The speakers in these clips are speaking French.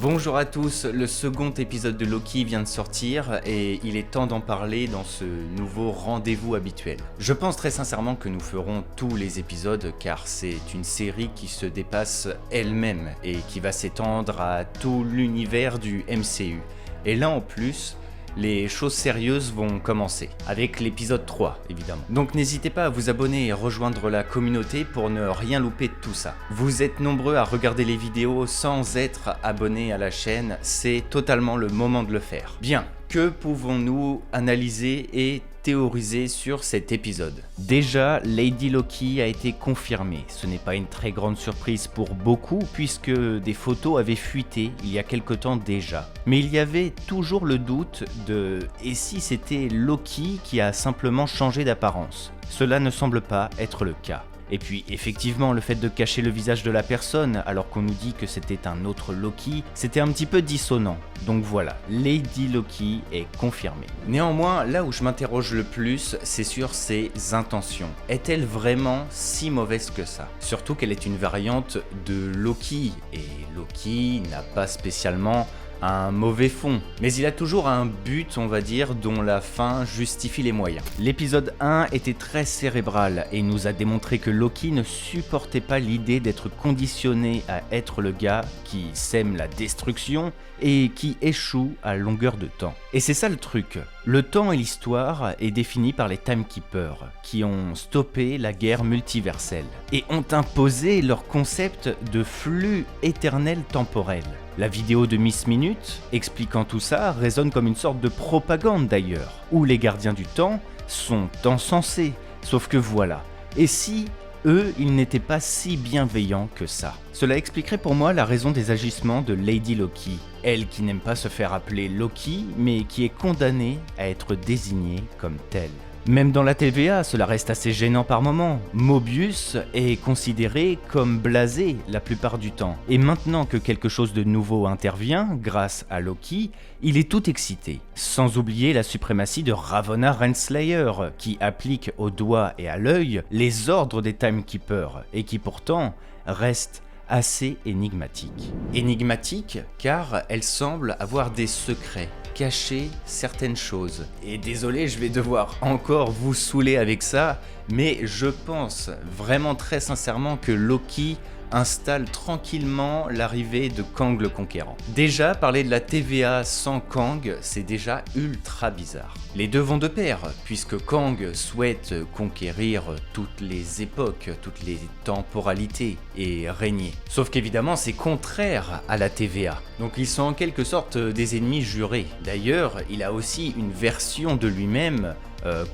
Bonjour à tous, le second épisode de Loki vient de sortir et il est temps d'en parler dans ce nouveau rendez-vous habituel. Je pense très sincèrement que nous ferons tous les épisodes car c'est une série qui se dépasse elle-même et qui va s'étendre à tout l'univers du MCU. Et là en plus, les choses sérieuses vont commencer, avec l'épisode 3 évidemment. Donc n'hésitez pas à vous abonner et rejoindre la communauté pour ne rien louper de tout ça. Vous êtes nombreux à regarder les vidéos sans être abonnés à la chaîne, c'est totalement le moment de le faire. Bien, que pouvons-nous analyser et théoriser sur cet épisode? Déjà, Lady Loki a été confirmée. Ce n'est pas une très grande surprise pour beaucoup puisque des photos avaient fuité il y a quelque temps déjà. Mais il y avait toujours le doute de « et si c'était Loki qui a simplement changé d'apparence ?» Cela ne semble pas être le cas. Et puis effectivement, le fait de cacher le visage de la personne alors qu'on nous dit que c'était un autre Loki, c'était un petit peu dissonant. Donc voilà, Lady Loki est confirmée. Néanmoins, là où je m'interroge le plus, c'est sur ses intentions. Est-elle vraiment si mauvaise que ça? Surtout qu'elle est une variante de Loki, et Loki n'a pas spécialement un mauvais fond, mais il a toujours un but, on va dire, dont la fin justifie les moyens. L'épisode 1 était très cérébral et nous a démontré que Loki ne supportait pas l'idée d'être conditionné à être le gars qui sème la destruction et qui échoue à longueur de temps. Et c'est ça le truc, le temps et l'histoire est défini par les Timekeepers, qui ont stoppé la guerre multiverselle et ont imposé leur concept de flux éternel temporel. La vidéo de Miss Minute, expliquant tout ça, résonne comme une sorte de propagande d'ailleurs, où les gardiens du temps sont encensés, sauf que voilà. Et si eux, ils n'étaient pas si bienveillants que ça? Cela expliquerait pour moi la raison des agissements de Lady Loki, elle qui n'aime pas se faire appeler Loki, mais qui est condamnée à être désignée comme telle. Même dans la TVA, cela reste assez gênant par moments. Mobius est considéré comme blasé la plupart du temps. Et maintenant que quelque chose de nouveau intervient, grâce à Loki, il est tout excité. Sans oublier la suprématie de Ravonna Renslayer, qui applique au doigt et à l'œil les ordres des Timekeepers, et qui pourtant reste assez énigmatique. Énigmatique car elle semble avoir des secrets, cacher certaines choses. Et désolé, je vais devoir encore vous saouler avec ça, mais je pense vraiment très sincèrement que Loki installe tranquillement l'arrivée de Kang le Conquérant. Déjà, parler de la TVA sans Kang, c'est déjà ultra bizarre. Les deux vont de pair, puisque Kang souhaite conquérir toutes les époques, toutes les temporalités et régner. Sauf qu'évidemment, c'est contraire à la TVA. Donc ils sont en quelque sorte des ennemis jurés. D'ailleurs, il a aussi une version de lui-même,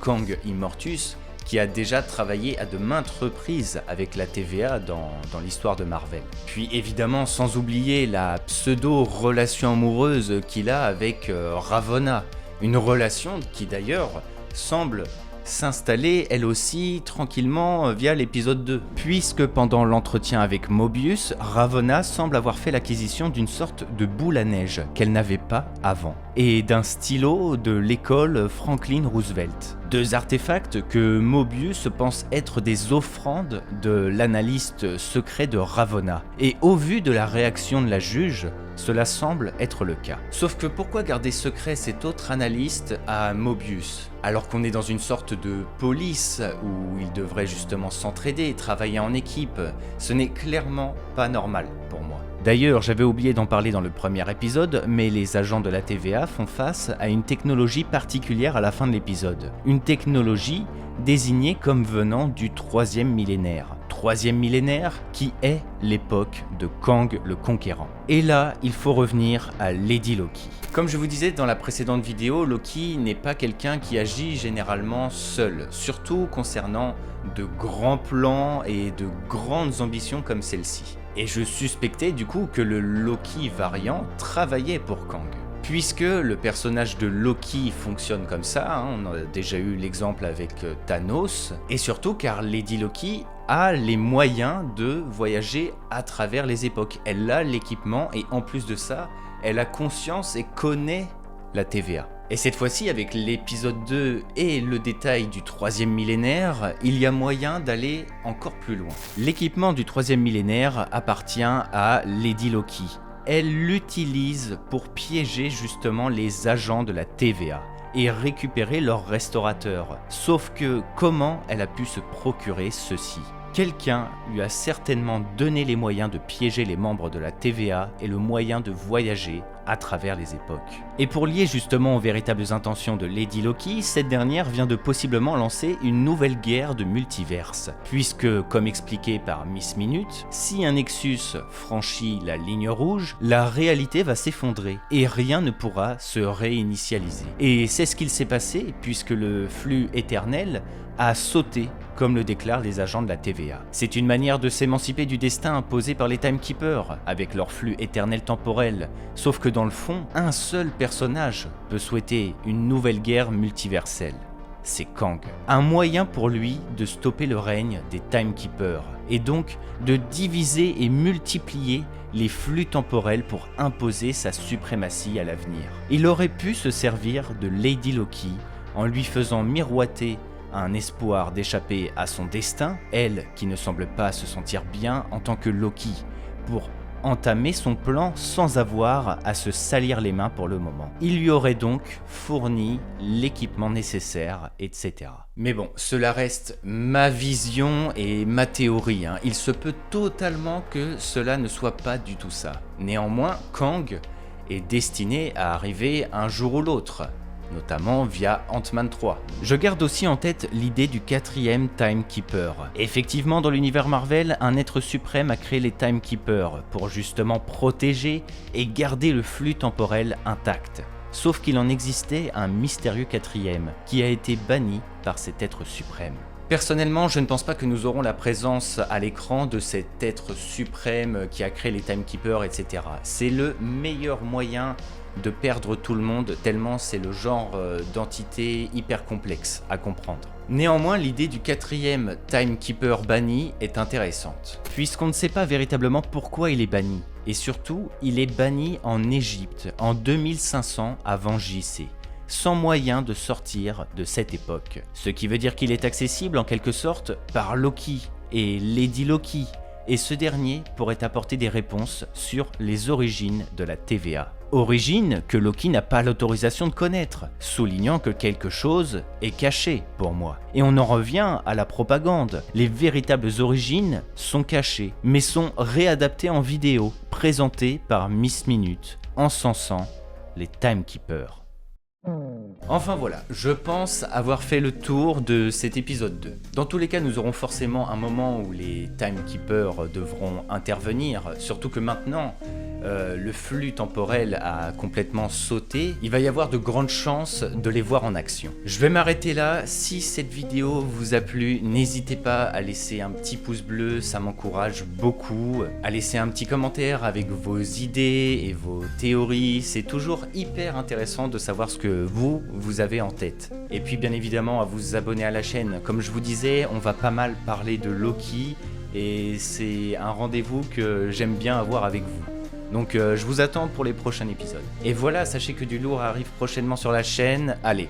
Kang Immortus, qui a déjà travaillé à de maintes reprises avec la TVA dans l'histoire de Marvel. Puis évidemment, sans oublier la pseudo-relation amoureuse qu'il a avec Ravonna, une relation qui d'ailleurs semble s'installer elle aussi tranquillement via l'épisode 2. Puisque pendant l'entretien avec Mobius, Ravonna semble avoir fait l'acquisition d'une sorte de boule à neige qu'elle n'avait pas avant, et d'un stylo de l'école Franklin Roosevelt. Deux artefacts que Mobius pense être des offrandes de l'analyste secret de Ravonna. Et au vu de la réaction de la juge, cela semble être le cas. Sauf que pourquoi garder secret cet autre analyste à Mobius, alors qu'on est dans une sorte de police où ils devraient justement s'entraider, travailler en équipe? Ce n'est clairement pas normal pour moi. D'ailleurs, j'avais oublié d'en parler dans le premier épisode, mais les agents de la TVA font face à une technologie particulière à la fin de l'épisode. Une technologie désignée comme venant du 3e millénaire. 3e millénaire qui est l'époque de Kang le Conquérant. Et là, il faut revenir à Lady Loki. Comme je vous disais dans la précédente vidéo, Loki n'est pas quelqu'un qui agit généralement seul, surtout concernant de grands plans et de grandes ambitions comme celle-ci. Et je suspectais du coup que le Loki variant travaillait pour Kang. Puisque le personnage de Loki fonctionne comme ça, on a déjà eu l'exemple avec Thanos, et surtout car Lady Loki a les moyens de voyager à travers les époques. Elle a l'équipement et en plus de ça, elle a conscience et connaît la TVA. Et cette fois-ci, avec l'épisode 2 et le détail du 3e millénaire, il y a moyen d'aller encore plus loin. L'équipement du 3e millénaire appartient à Lady Loki, elle l'utilise pour piéger justement les agents de la TVA et récupérer leurs restaurateurs. Sauf que comment elle a pu se procurer ceci ? Quelqu'un lui a certainement donné les moyens de piéger les membres de la TVA et le moyen de voyager à travers les époques. Et pour lier justement aux véritables intentions de Lady Loki, cette dernière vient de possiblement lancer une nouvelle guerre de multiverse. Puisque, comme expliqué par Miss Minute, si un Nexus franchit la ligne rouge, la réalité va s'effondrer et rien ne pourra se réinitialiser. Et c'est ce qu'il s'est passé puisque le flux éternel a sauté, comme le déclarent les agents de la TVA. C'est une manière de s'émanciper du destin imposé par les Timekeepers, avec leur flux éternel temporel, sauf que dans le fond, un seul personnage peut souhaiter une nouvelle guerre multiverselle. C'est Kang. Un moyen pour lui de stopper le règne des Timekeepers, et donc de diviser et multiplier les flux temporels pour imposer sa suprématie à l'avenir. Il aurait pu se servir de Lady Loki en lui faisant miroiter un espoir d'échapper à son destin, elle qui ne semble pas se sentir bien en tant que Loki, pour entamer son plan sans avoir à se salir les mains pour le moment. Il lui aurait donc fourni l'équipement nécessaire, etc. Mais bon, cela reste ma vision et ma théorie, hein. Il se peut totalement que cela ne soit pas du tout ça. Néanmoins, Kang est destiné à arriver un jour ou l'autre, notamment via Ant-Man 3. Je garde aussi en tête l'idée du 4e Timekeeper. Effectivement, dans l'univers Marvel, un être suprême a créé les Timekeepers pour justement protéger et garder le flux temporel intact. Sauf qu'il en existait un mystérieux 4e qui a été banni par cet être suprême. Personnellement, je ne pense pas que nous aurons la présence à l'écran de cet être suprême qui a créé les Timekeepers, etc. C'est le meilleur moyen de perdre tout le monde, tellement c'est le genre d'entité hyper complexe à comprendre. Néanmoins, l'idée du 4e Timekeeper banni est intéressante, puisqu'on ne sait pas véritablement pourquoi il est banni. Et surtout, il est banni en Égypte en 2500 avant JC, sans moyen de sortir de cette époque. Ce qui veut dire qu'il est accessible en quelque sorte par Loki et Lady Loki, et ce dernier pourrait apporter des réponses sur les origines de la TVA. Origines que Loki n'a pas l'autorisation de connaître, soulignant que quelque chose est caché pour moi. Et on en revient à la propagande. Les véritables origines sont cachées, mais sont réadaptées en vidéo, présentées par Miss Minute, encensant les Timekeepers. Enfin voilà, je pense avoir fait le tour de cet épisode 2. Dans tous les cas, nous aurons forcément un moment où les Timekeepers devront intervenir, surtout que maintenant, le flux temporel a complètement sauté. Il va y avoir de grandes chances de les voir en action. Je vais m'arrêter là. Si cette vidéo vous a plu, n'hésitez pas à laisser un petit pouce bleu, ça m'encourage beaucoup. À laisser un petit commentaire avec vos idées et vos théories. C'est toujours hyper intéressant de savoir ce que vous avez en tête. Et puis bien évidemment à vous abonner à la chaîne. Comme je vous disais, on va pas mal parler de Loki et c'est un rendez-vous que j'aime bien avoir avec vous. Donc je vous attends pour les prochains épisodes. Et voilà, sachez que du lourd arrive prochainement sur la chaîne. Allez,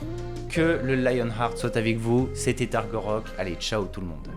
que le Lionheart soit avec vous. C'était Argorok. Allez, ciao tout le monde.